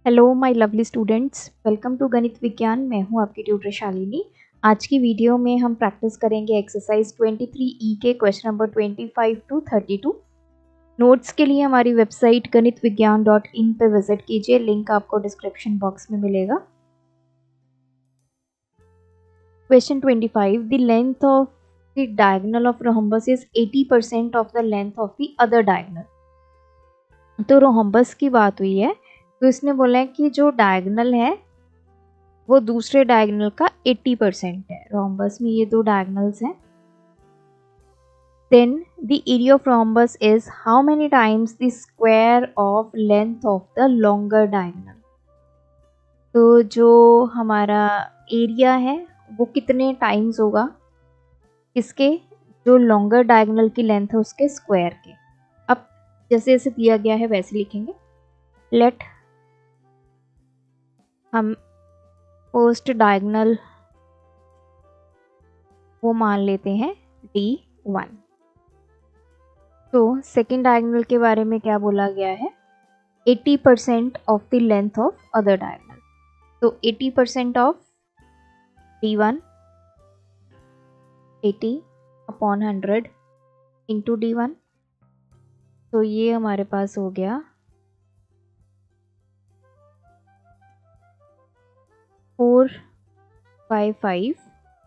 Hello my lovely students, welcome to Ganit Vigyan. मैं हूं आपकी ट्यूटर शालिनी। आज की वीडियो में हम प्रैक्टिस करेंगे एक्सरसाइज 23E के क्वेश्चन नंबर 25 टू 32। नोट्स के लिए हमारी वेबसाइट ganitviggyan.in पे विजिट कीजिए, लिंक आपको डिस्क्रिप्शन बॉक्स में मिलेगा। Question 25, the length of the diagonal of rhombus is 80% of the length of the other diagonal. तो रोहम्बस की बात हुई है, तो इसने बोला है कि जो डायगोनल है वो दूसरे डायगोनल का 80% है। रोम्बस में ये दो डायगोनल्स हैं। Then the area of rhombus is how many times the square of length of the longer diagonal. तो जो हमारा एरिया है वो कितने टाइम्स होगा इसके, जो लॉन्गर डायगोनल की लेंथ है उसके स्क्वायर के। अब जैसे जैसे दिया गया है वैसे लिखेंगे। लेट हम फर्स्ट डायगोनल वो मान लेते हैं D1। तो सेकेंड डायगोनल के बारे में क्या बोला गया है, 80% of the length of other diagonal. तो 80% ऑफ D1 80/100 इंटू D1। तो ये हमारे पास हो गया 4/5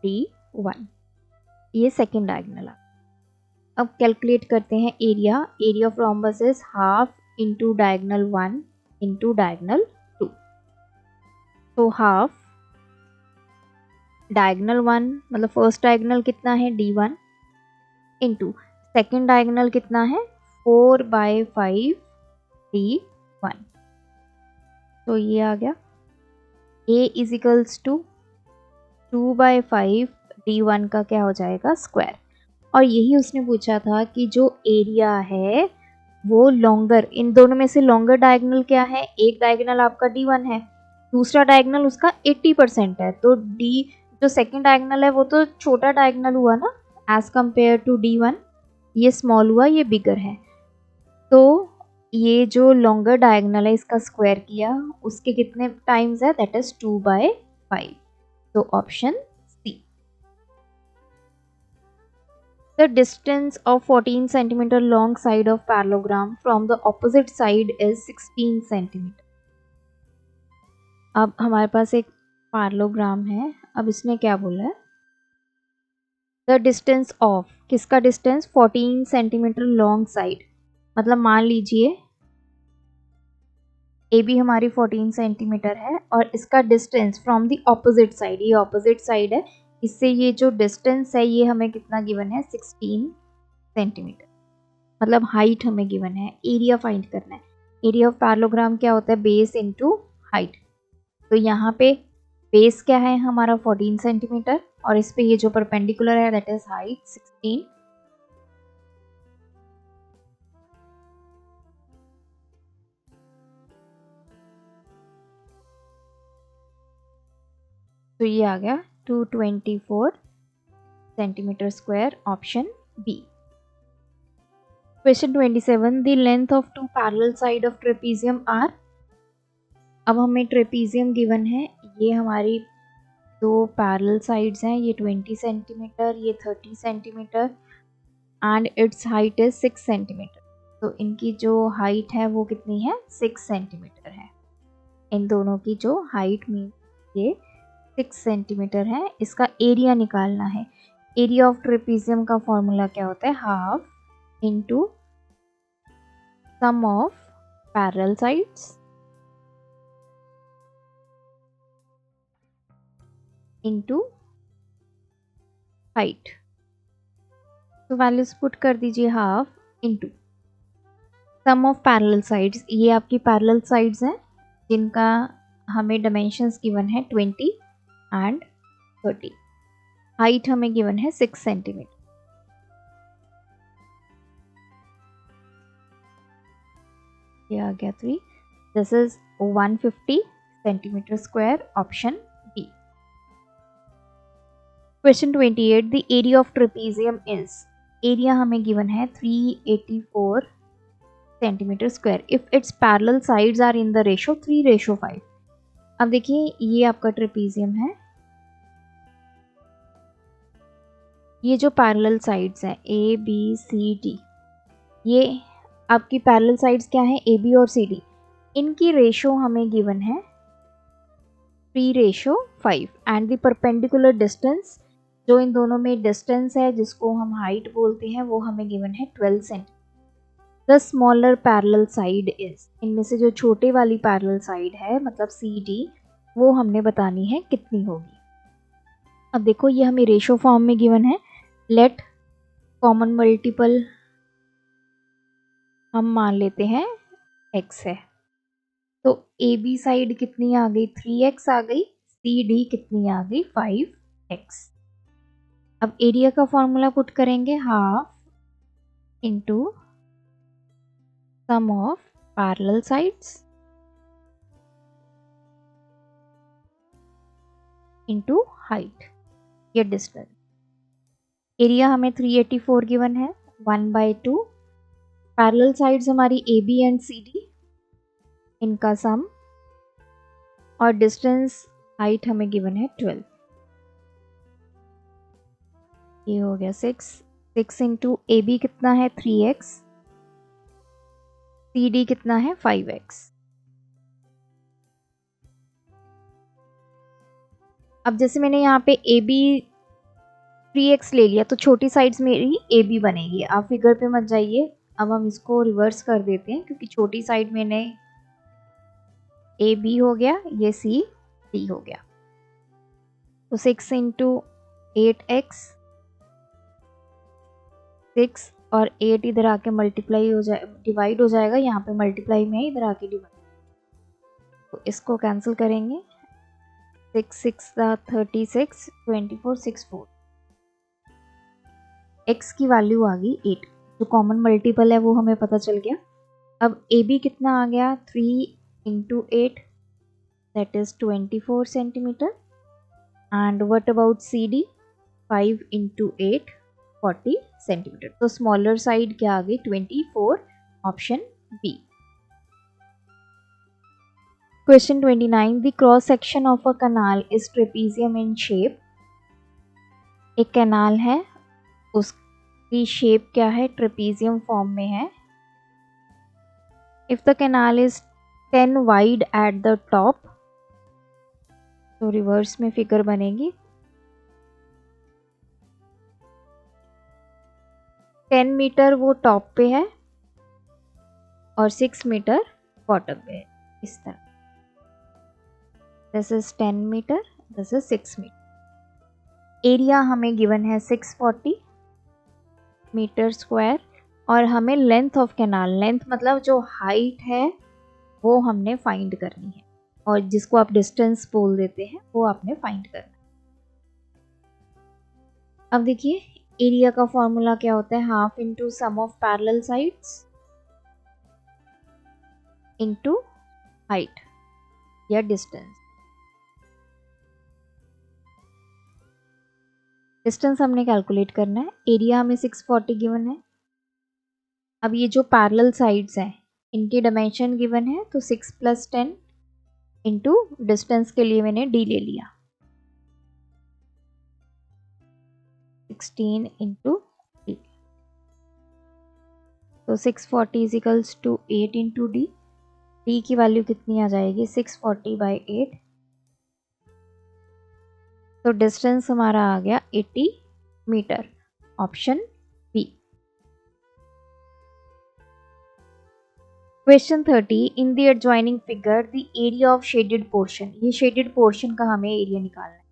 D1। ये सेकेंड डायगोनल है। अब कैलकुलेट करते हैं area. Area of rhombus is half into diagonal 1 into diagonal 2। तो हाफ डायगोनल 1 मतलब फर्स्ट डायगोनल कितना है D1 इंटू सेकेंड डायगोनल कितना है 4/5 D1। तो ये आ गया A is equals to 2/5 D1 का क्या हो जाएगा स्क्वायर। और यही उसने पूछा था कि जो एरिया है वो लॉन्गर, इन दोनों में से लॉन्गर डायगोनल क्या है, एक डायगोनल आपका D1 है, दूसरा डायगोनल उसका 80% है। तो D जो सेकंड डायगोनल है वो तो छोटा डायगोनल हुआ ना एज कंपेयर टू D1, ये स्मॉल हुआ, ये बिगर है। तो ये जो लॉन्गर डायगोनल है इसका स्क्वायर किया, उसके कितने टाइम्स है, दैट इज 2/5। तो option C. The distance of 14 centimeter long side of parallelogram from the opposite side is 16 centimeter। अब हमारे पास एक पैरेललोग्राम है। अब इसने क्या बोला है, द डिस्टेंस ऑफ, किसका डिस्टेंस, 14 सेंटीमीटर लॉन्ग साइड। मतलब मान लीजिए ए बी हमारी 14 सेंटीमीटर है और इसका distance from the opposite side, ये ऑपोजिट साइड है, इससे ये जो डिस्टेंस है ये हमें कितना गिवन है 16 सेंटीमीटर। मतलब हाइट हमें गिवन है, एरिया फाइंड करना है। एरिया ऑफ पैरेललोग्राम क्या होता है, बेस इनटू हाइट। तो यहाँ पे बेस क्या है हमारा 14 सेंटीमीटर और इस पे ये जो परपेंडिकुलर है दैट इज हाइट 16। तो ये आ गया 224 centimetre square, option B. Question 27, the length of two parallel side of trapezium are. अब हमें ट्रेपीजियम गिवन है, ये हमारी दो पैरेलल साइड्स हैं, ये 20 सेंटीमीटर, ये 30 centimetre and it's height is 6 centimetre. तो इनकी जो हाइट है वो कितनी है, 6 सेंटीमीटर है। इन दोनों की जो हाइट में ये 6 सेंटीमीटर है। इसका एरिया निकालना है। एरिया ऑफ ट्रेपीजियम का फॉर्मूला क्या होता है, half into sum of parallel sides into height. तो वैल्यूज पुट कर दीजिए, half into sum of parallel sides, ये आपकी पैरेलल साइड्स हैं जिनका हमें डायमेंशंस गिवन है 20 एंड 30। हाइट हमें गिवन है 6 सेंटीमीटर। ये आ गया 3। This is 150 centimetre square, option B. Question 28, the area of trapezium is, area हमें गिवन है 384 centimetre square if its parallel sides are in the ratio 3:5। अब देखिए ये आपका ट्रेपीजियम है, ये जो पैरेलल साइड्स हैं ए बी सी डी, ये आपकी पैरेलल साइड्स क्या है, ए बी और सी डी, इनकी रेशो हमें गिवन है 3:5 एंड द परपेंडिकुलर डिस्टेंस, जो इन दोनों में डिस्टेंस है जिसको हम हाइट बोलते हैं, वो हमें गिवन है 12 centimetre. The smaller parallel side is, इनमें से जो छोटे वाली पैरेलल साइड है मतलब सी डी, वो हमने बतानी है कितनी होगी। अब देखो ये हमें रेशो फॉर्म में गिवन है, लेट कॉमन मल्टीपल हम मान लेते हैं x है, तो ए बी साइड कितनी आ गई 3x आ गई, सी डी कितनी आ गई 5x। अब एरिया का फॉर्मूला पुट करेंगे, half into sum of parallel sides into height या डिस्टेंस। एरिया हमें 384 गिवन है, 1/2 पैरेलल साइड्स हमारी A B and C D, इनका सम, और डिस्टेंस हाइट हमें गिवन है 12, ये हो गया 6 इंटू ए बी कितना है 3x, सी डी कितना है 5x। अब जैसे मैंने यहाँ पे ए बी 3x ले लिया तो छोटी साइड्स मेरी ए बी बनेगी, आप फिगर पे मत जाइए, अब हम इसको रिवर्स कर देते हैं क्योंकि छोटी साइड मैंने ए बी हो गया, ये सी डी हो गया, तो 6 इंटू 8x, 6 और 8 इधर आके मल्टीप्लाई हो जाए, डिवाइड हो जाएगा, यहाँ पे मल्टीप्लाई में है, इधर आके डिवाइड, तो इसको कैंसिल करेंगे, 6 6 36, 24 6 4, x की वैल्यू आ गई 8, जो कॉमन मल्टीपल है वो हमें पता चल गया। अब ए बी कितना आ गया 3 into 8 that is 24 centimetre, and what about C D 5 into 8 40 centimetre, तो स्मॉलर साइड क्या आ गई 24, option B. Question 29, the cross section of a canal is trapezium in shape. एक कैनाल है, उसकी शेप क्या है, ट्रेपीजियम फॉर्म में है। If the canal is 10 wide at the top, तो रिवर्स में फिगर बनेगी, 10 मीटर वो टॉप पे है और 6 मीटर बॉटम पे है, इस तरह, this is 10 metre, this is 6 metre. Area हमें गिवन है 640 मीटर स्क्वायर, और हमें लेंथ ऑफ कैनाल, लेंथ मतलब जो हाइट है वो हमने फाइंड करनी है, और जिसको आप डिस्टेंस बोल देते हैं वो आपने फाइंड करना है। अब देखिए एरिया का फॉर्मूला क्या होता है, half into sum of parallel sides into height या डिस्टेंस। डिस्टेंस हमने कैलकुलेट करना है, एरिया हमें 640 गिवन है। अब ये जो पैरेलल साइड्स हैं इनकी डायमेंशन गिवन है, तो 6 + 10 इंटू डिस्टेंस के लिए मैंने डी ले लिया, 16 इंटू डी, तो 640 equals to 8 into D, D की वैल्यू कितनी आ जाएगी 640/8, तो डिस्टेंस हमारा आ गया 80 metre, option B. Question 30, in the adjoining figure the area of shaded portion, ये शेडेड पोर्शन का हमें एरिया निकालना है,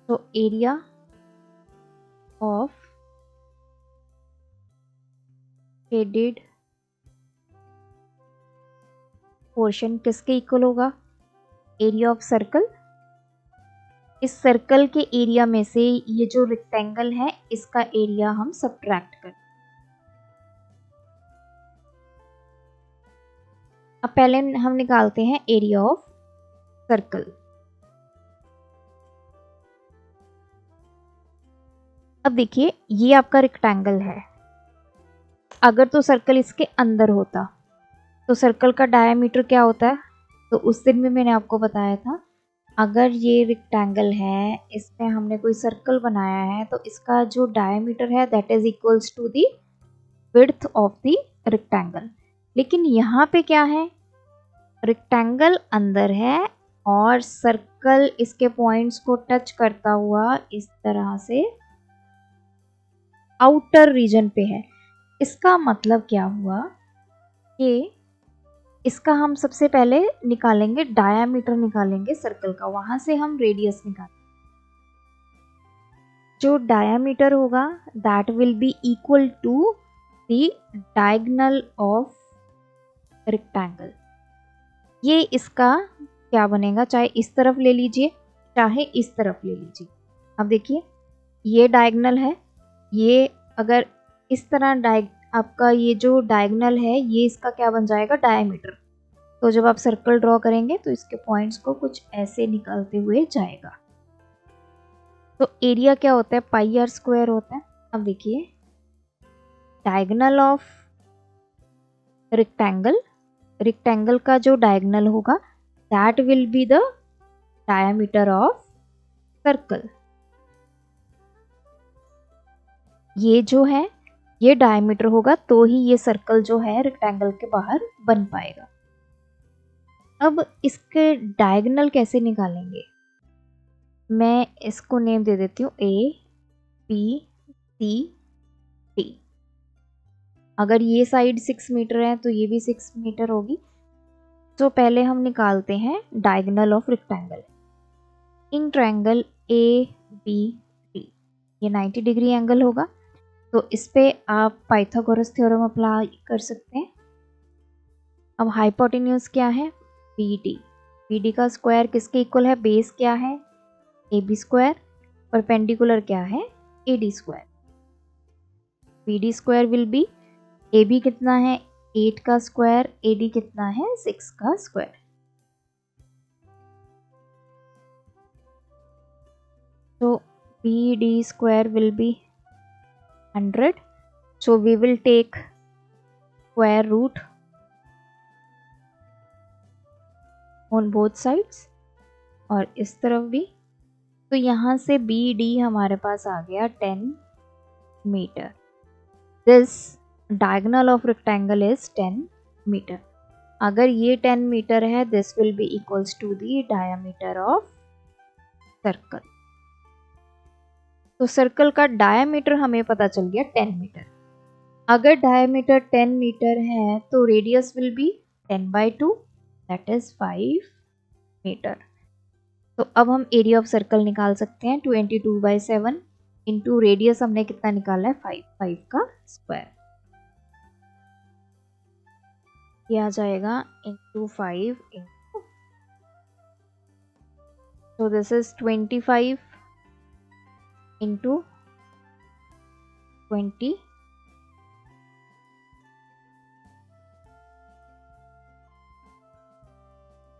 तो एरिया ऑफ शेडेड पोर्शन किसके इक्वल होगा, एरिया ऑफ सर्कल। इस सर्कल के एरिया में से ये जो रेक्टेंगल है इसका एरिया हम सब्ट्रैक्ट करें। अब पहले हम निकालते हैं एरिया ऑफ सर्कल। अब देखिए ये आपका रेक्टेंगल है, अगर तो सर्कल इसके अंदर होता तो सर्कल का डायमीटर क्या होता है, तो उस दिन भी मैंने आपको बताया था, अगर ये रेक्टेंगल है, इसमें हमने कोई सर्कल बनाया है, तो इसका जो डायमीटर है that is equals to the width of the rectangle. लेकिन यहाँ पे क्या है, रेक्टेंगल अंदर है और सर्कल इसके पॉइंट्स को टच करता हुआ इस तरह से आउटर रीजन पे है। इसका मतलब क्या हुआ कि इसका हम सबसे पहले निकालेंगे डायामीटर, निकालेंगे सर्कल का, वहां से हम रेडियस निकालेंगे। जो डायामीटर होगा that will be equal to the diagonal of rectangle. ये इसका क्या बनेगा, चाहे इस तरफ ले लीजिए चाहे इस तरफ ले लीजिए। अब देखिए ये डायगोनल है, ये अगर इस तरह आपका ये जो डायगोनल है ये इसका क्या बन जाएगा, डायमीटर। तो जब आप सर्कल ड्रॉ करेंगे तो इसके पॉइंट्स को कुछ ऐसे निकलते हुए जाएगा। तो एरिया क्या होता है, पाई आर स्क्वायर होता है। अब देखिए डायगोनल ऑफ रेक्टेंगल, रेक्टेंगल का जो डायगोनल होगा that will be the diameter of circle. ये जो है ये डायमीटर होगा तो ही ये सर्कल जो है रेक्टेंगल के बाहर बन पाएगा। अब इसके डायगोनल कैसे निकालेंगे, मैं इसको नेम दे देती हूँ A B C D। अगर ये साइड 6 मीटर है तो ये भी 6 मीटर होगी। तो पहले हम निकालते हैं diagonal of rectangle. In triangle ABD ये 90 डिग्री एंगल होगा, तो इस पे आप पाइथागोरस थ्योरम अप्लाई कर सकते हैं। अब हाइपोटेन्यूज क्या है, BD। BD का स्क्वायर किसके इक्वल है, बेस क्या है AB स्क्वायर, परपेंडिकुलर क्या है AD square. BD square will be AB कितना है 8 का स्क्वायर, AD कितना है 6 का स्क्वायर। तो BD square will be 100. So we will take square root on both sides और इस तरफ भी। तो यहाँ से BD हमारे पास आ गया 10 metre. This diagonal of rectangle is 10 metre. अगर ये 10 मीटर है this will be equals to the diameter of circle। तो सर्कल का डायमीटर हमें पता चल गया 10 मीटर। अगर डायमीटर 10 मीटर है तो radius will be 10/2 that is 5 metre. तो अब हम एरिया ऑफ सर्कल निकाल सकते हैं 22/7 इंटू रेडियस हमने कितना निकाला है 5 का स्क्वायर। ये आ जाएगा into 5 into, so this is 25 into 20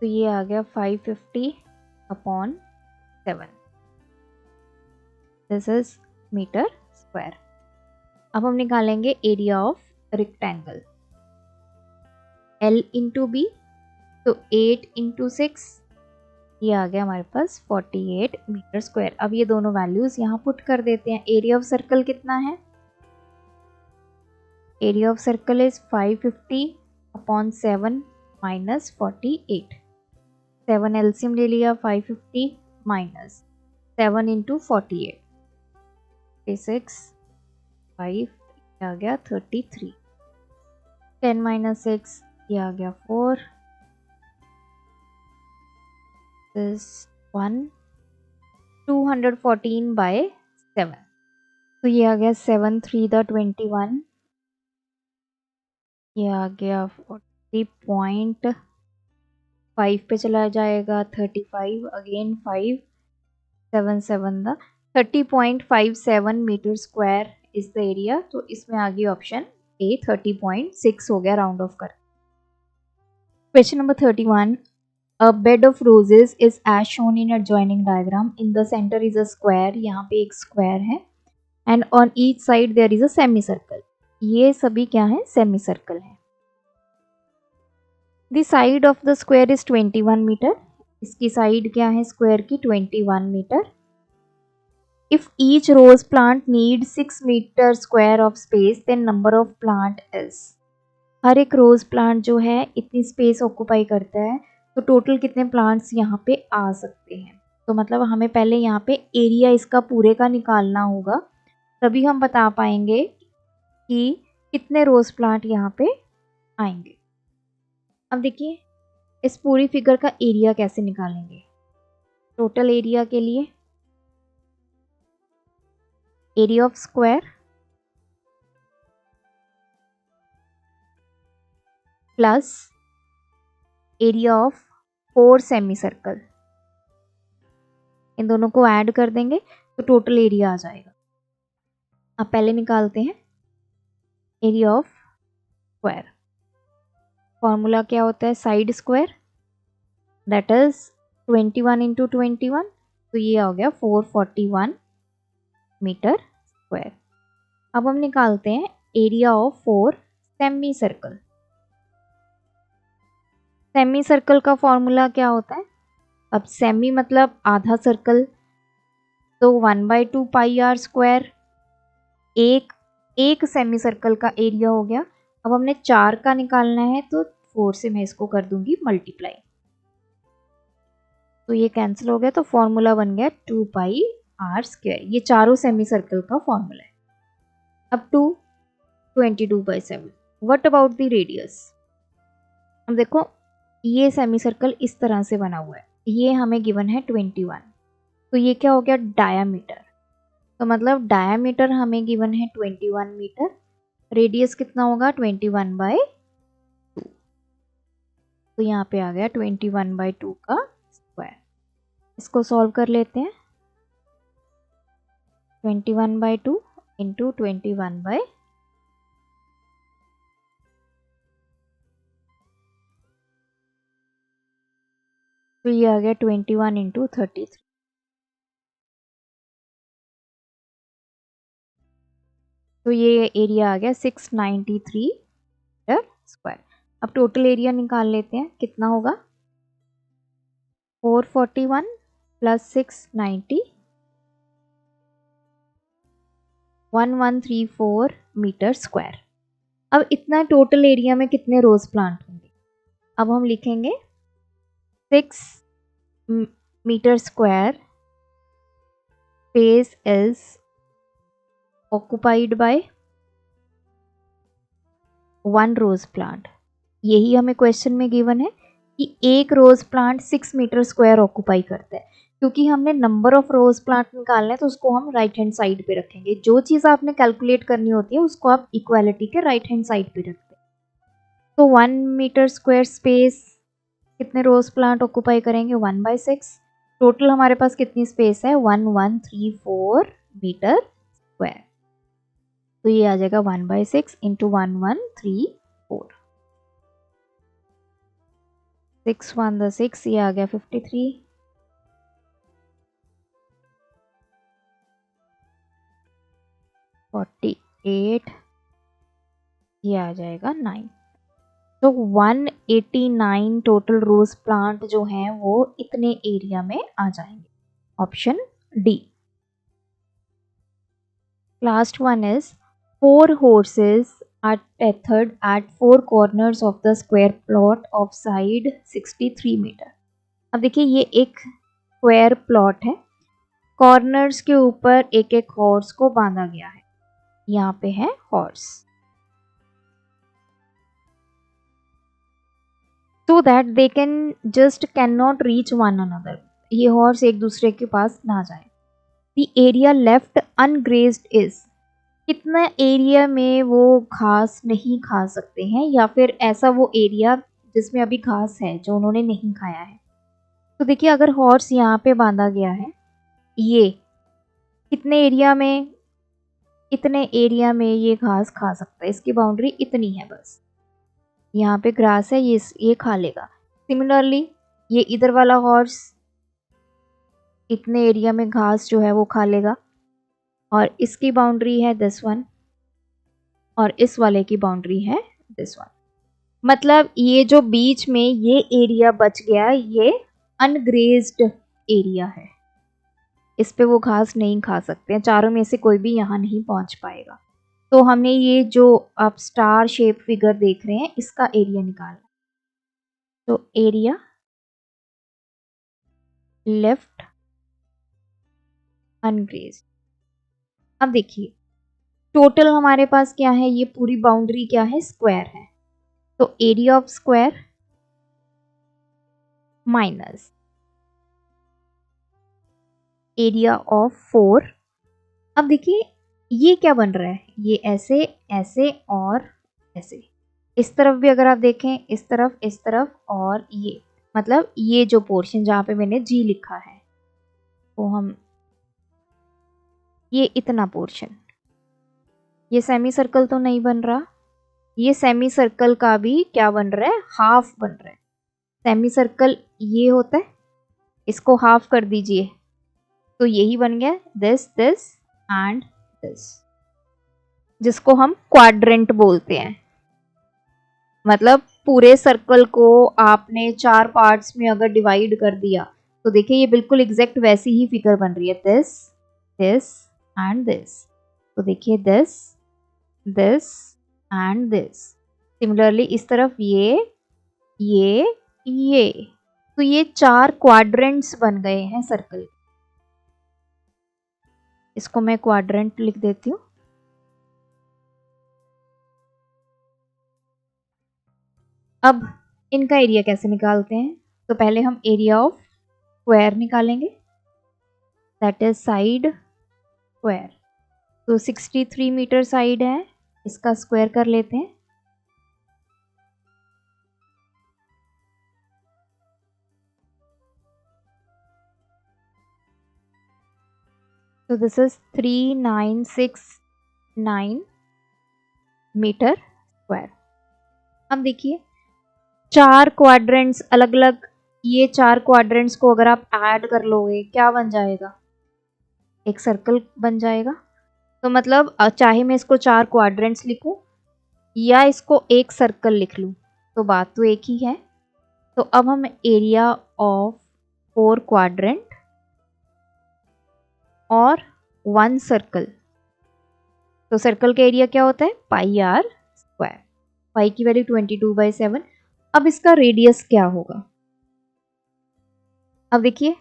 तो ये आ गया 550/7। This is metre square. अब हम निकालेंगे area of rectangle L into B, तो 8 इंटू 6 ये आ गया हमारे पास 48 मीटर स्क्वायर। अब ये दोनों वैल्यूज यहाँ पुट कर देते हैं। एरिया ऑफ सर्कल कितना है, area of circle is 550/7 minus 48। 7 LCM ले लिया, 550 माइनस 7 इंटू 48 6 5 आ गया 33। 10 माइनस 6 ये आ गया 4 is 1 214/7। तो ये आ गया 7 3 द 21, ये आ गया 40.5 पे चला जाएगा 35 again 5 7 7 the 30.57 metre square is the area. तो इसमें आ गई ऑप्शन ए 30.6 हो गया राउंड ऑफ कर। Question number 31, A bed of roses is as shown in adjoining diagram. In the center is a square. यहाँ पे एक square है and on each side there is a semicircle. ये सभी क्या है, semicircle है। The side of the square is 21 meter. इसकी साइड क्या है स्क्वायर की 21 meter. If each rose plant need 6 metre square of space then number of plant is. हर एक रोज प्लांट जो है इतनी स्पेस ऑक्यूपाई करता है, तो टोटल कितने प्लांट्स यहाँ पे आ सकते हैं। तो मतलब हमें पहले यहाँ पे एरिया इसका पूरे का निकालना होगा, तभी हम बता पाएंगे कि कितने रोज प्लांट यहाँ पे आएंगे। अब देखिए इस पूरी फिगर का एरिया कैसे निकालेंगे। टोटल एरिया के लिए area of square plus area of 4 semi circle, इन दोनों को ऐड कर देंगे तो टोटल एरिया आ जाएगा। अब पहले निकालते हैं एरिया ऑफ स्क्वायर। फॉर्मूला क्या होता है side square, that is 21 into 21, तो ये आ गया 441 मीटर स्क्वायर। अब हम निकालते हैं area of 4 semi circle. Semi circle का फॉर्मूला क्या होता है, अब सेमी मतलब आधा सर्कल, तो 1/2 पाई आर स्क्वायर एक सेमी सर्कल का एरिया हो गया। अब हमने 4 का निकालना है तो 4 से मैं इसको कर दूंगी मल्टीप्लाई, तो ये कैंसिल हो गया, तो फॉर्मूला बन गया 2 पाई आर स्क्वायर। ये चारों सेमी सर्कल का फॉर्मूला है। अब 22/7। What about the radius. अब देखो ये सेमी सर्कल इस तरह से बना हुआ है, ये हमें गिवन है 21, तो ये क्या हो गया डायामीटर। तो मतलब डायामीटर हमें गिवन है 21 मीटर, रेडियस कितना होगा 21/2, तो यहाँ पे आ गया 21/2 का स्क्वायर। इसको सॉल्व कर लेते हैं। 21/2 इंटू 21/, तो ये आ गया 21 इंटू 33, तो ये एरिया आ गया 693 मीटर स्क्वायर। अब टोटल एरिया निकाल लेते हैं, कितना होगा 441 प्लस 690, 1134 मीटर स्क्वायर। अब इतना टोटल एरिया में कितने रोज प्लांट होंगे। अब हम लिखेंगे 6 metre square space is occupied by 1 rose plant. यही हमें क्वेश्चन में गिवन है कि एक rose plant 6 metre square occupy करता है। क्योंकि हमने नंबर ऑफ रोज प्लांट निकालना है तो उसको हम राइट हैंड साइड पे रखेंगे। जो चीज़ आपने कैलकुलेट करनी होती है उसको आप इक्वालिटी के राइट हैंड साइड पे रखते हैं। तो 1 मीटर स्क्वायर स्पेस कितने रोज प्लांट ऑक्यूपाई करेंगे 1/6। टोटल हमारे पास कितनी स्पेस है 1134 मीटर स्क्वायर, तो ये आ जाएगा 1/6 इंटू 1134, 6 1 द 6, ये आ गया 53, 48, ये आ जाएगा 9। तो 189 टोटल रोज प्लांट जो हैं वो इतने एरिया में आ जाएंगे। Option D. Last one is 4 horses are tethered at 4 corners of the square plot of side 63 metre. अब देखिए ये एक स्क्वायर प्लॉट है, कॉर्नर्स के ऊपर एक एक हॉर्स को बांधा गया है। यहाँ पे है horse, so that they can just cannot reach one another। ये हॉर्स एक दूसरे के पास ना जाए। The area left ungrazed is, कितना एरिया में वो घास नहीं खा सकते हैं, या फिर ऐसा वो एरिया जिसमें अभी घास है जो उन्होंने नहीं खाया है। तो देखिए अगर हॉर्स यहाँ पे बांधा गया है, ये कितने एरिया में, इतने एरिया में ये घास खा सकता है, इसकी बाउंड्री इतनी है बस। यहाँ पे ग्रास है, ये खा लेगा। सिमिलरली ये इधर वाला हॉर्स इतने एरिया में घास जो है वो खा लेगा, और इसकी बाउंड्री है this one, और इस वाले की बाउंड्री है this one। मतलब ये जो बीच में ये एरिया बच गया, ये अनग्रेज्ड एरिया है, इस पे वो घास नहीं खा सकते हैं, चारों में से कोई भी यहाँ नहीं पहुंच पाएगा। तो हमने ये जो आप स्टार शेप फिगर देख रहे हैं इसका एरिया निकालना। तो एरिया लेफ्ट अनग्रेज्ड। अब देखिए टोटल हमारे पास क्या है, ये पूरी बाउंड्री क्या है, स्क्वायर है। तो area of square minus area of 4। अब देखिए ये क्या बन रहा है, ये ऐसे ऐसे और ऐसे, इस तरफ भी अगर आप देखें, इस तरफ और ये, मतलब ये जो पोर्शन जहां पे मैंने जी लिखा है, वो हम ये इतना पोर्शन, ये सेमी सर्कल तो नहीं बन रहा, ये सेमी सर्कल का भी क्या बन रहा है, हाफ बन रहा है। सेमी सर्कल ये होता है, इसको हाफ कर दीजिए तो यही बन गया दिस एंड दिस, जिसको हम क्वाड्रेंट बोलते हैं। मतलब पूरे सर्कल को आपने 4 पार्ट्स में अगर डिवाइड कर दिया तो देखिए ये बिल्कुल एग्जैक्ट वैसी ही फिगर बन रही है, दिस एंड दिस। तो देखिए दिस एंड दिस। सिमिलरली इस तरफ ये तो ये 4 क्वाड्रेंट्स बन गए हैं सर्कल। इसको मैं क्वाड्रेंट लिख देती हूँ। अब इनका एरिया कैसे निकालते हैं, तो पहले हम एरिया ऑफ स्क्वायर निकालेंगे, दैट इज साइड स्क्वायर। तो 63 मीटर साइड है, इसका स्क्वायर कर लेते हैं। तो दिस इज 3969 मीटर स्क्वायर। अब देखिए 4 क्वाड्रेंट्स अलग अलग, ये 4 क्वाड्रेंट्स को अगर आप ऐड कर लोगे क्या बन जाएगा, एक सर्कल बन जाएगा। तो मतलब चाहे मैं इसको 4 क्वाड्रेंट्स लिखूं या इसको एक सर्कल लिख लूं तो बात तो एक ही है। तो अब हम एरिया ऑफ 4 क्वाड्रेंट और 1 सर्कल, तो सर्कल का एरिया क्या होता है, पाई आर स्क्वायर। पाई की वैल्यू 22/7। अब इसका रेडियस क्या होगा, अब देखिए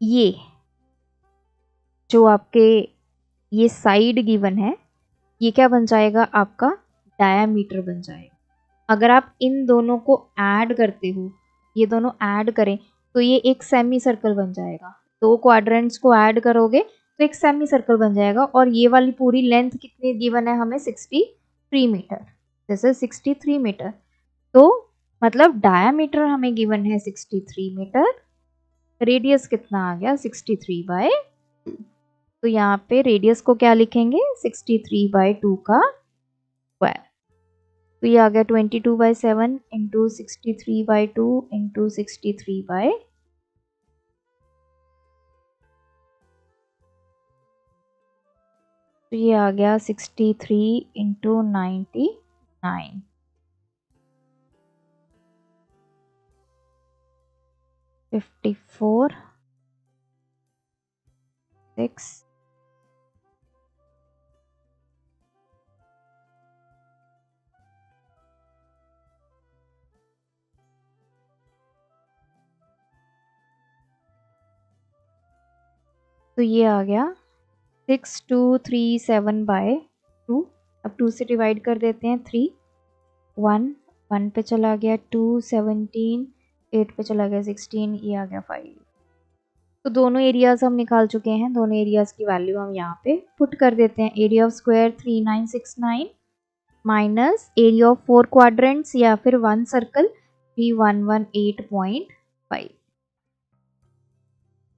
ये जो आपके ये साइड गिवन है, ये क्या बन जाएगा, आपका डायामीटर बन जाएगा। अगर आप इन दोनों को ऐड करते हो, ये दोनों ऐड करें तो ये एक सेमी सर्कल बन जाएगा। 2 क्वाड्रेंट्स को ऐड करोगे तो एक सेमी सर्कल बन जाएगा। और ये वाली पूरी लेंथ कितनी गिवन है हमें, 63 मीटर। जैसे 63 मीटर, तो मतलब डायामीटर हमें गिवन है 63 मीटर, रेडियस कितना आ गया 63/2। तो यहाँ पे रेडियस को क्या लिखेंगे, 63/2 का स्क्वायर। तो ये आ गया 22/7 इंटू 63/2 इंटू 63/, तो ये आ गया 63 इंटू 99, 54 6 तो ये आ गया 6237/2। अब 2 से डिवाइड कर देते हैं, 3 1 1 पे चला गया, 2 17 8 पे चला गया, 16 ये आ गया 5। तो दोनों एरियाज हम निकाल चुके हैं, दोनों एरियाज की वैल्यू हम यहाँ पे पुट कर देते हैं। Area of square 3969 minus area of 4 quadrants या फिर 1 सर्कल 3118.5।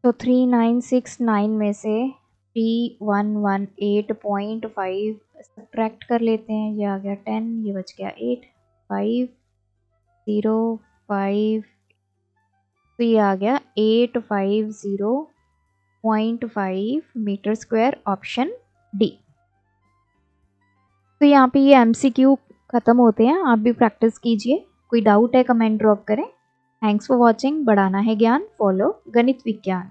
तो 3969 में से 3118.5 सब्ट्रैक्ट कर लेते हैं, ये आ गया 10, ये बच गया 8 5 0 5, तो ये आ गया 850.5 मीटर स्क्वायर, ऑप्शन डी। तो यहाँ पे ये MCQ ख़त्म होते हैं, आप भी प्रैक्टिस कीजिए। कोई डाउट है कमेंट ड्रॉप करें। Thanks for watching. बढ़ाना है ज्ञान, फॉलो गणित विज्ञान।